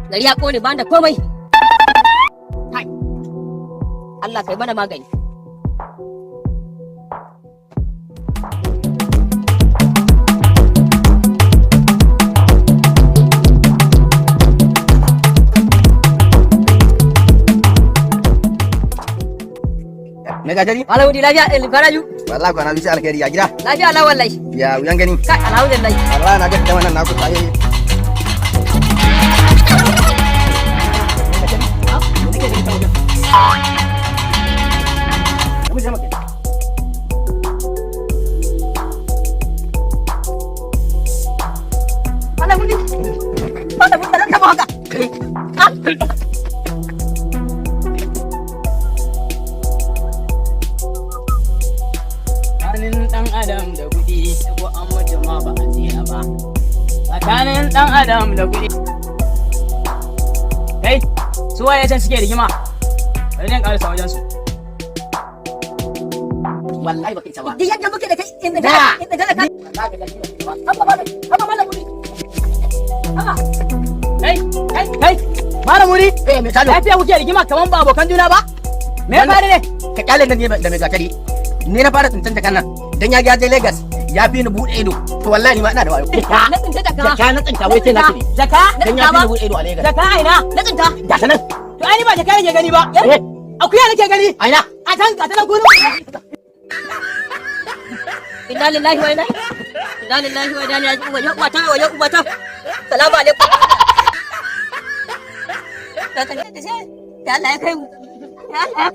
Gari ya kone ba da komai. Hai. Allah kai mana magani. Me gajari? Malam Mudi lafiya Faraju. Wallahi kwana bisa alkhairi ya gida. Lafiya Allah wallahi. Ya wuyan gani. Kai alhamdulillah. Wallahi na ga da wannan naku tsaye. Malam Mudi. Malam Mudi da kama haka. Tsakanin ɗan adam da kuɗi ko an mutu ma ba a tsira ba. Tsakanin ɗan adam da kuɗi. Kai, su waye can suke rigima? Bari dan ƙarasa wajen su. Wallahi baka isa ba. Duk yadda muke da kai inda ka. Haba Malam Mudi. Haba. Kai, Malam Mudi. Me talo? Lafiya kuke rigima kaman ba abokan juna ba? Me ya faru ne? Ka kyale da ni da me gatari. Ni na fara tsintan jakan nan. Dan ya je Lagos ya fi ni bude ido. To wallahi ma ina da wayo. Na tsinta jaka. Jaka na tsinta wai sai na ne. Jaka? Dan ya fi ni bude ido a Lagos. Jaka aina? Na tsinta. Jaka nan. To ai ni ba jaka nake gani ba. Akuya nake gani. Aina. A can gurin. Inna lillahi wa inna ilaihi raji'un. Wajen ubata. Salamu alaikum. Ya Allah ya kai mu. Ya Allah.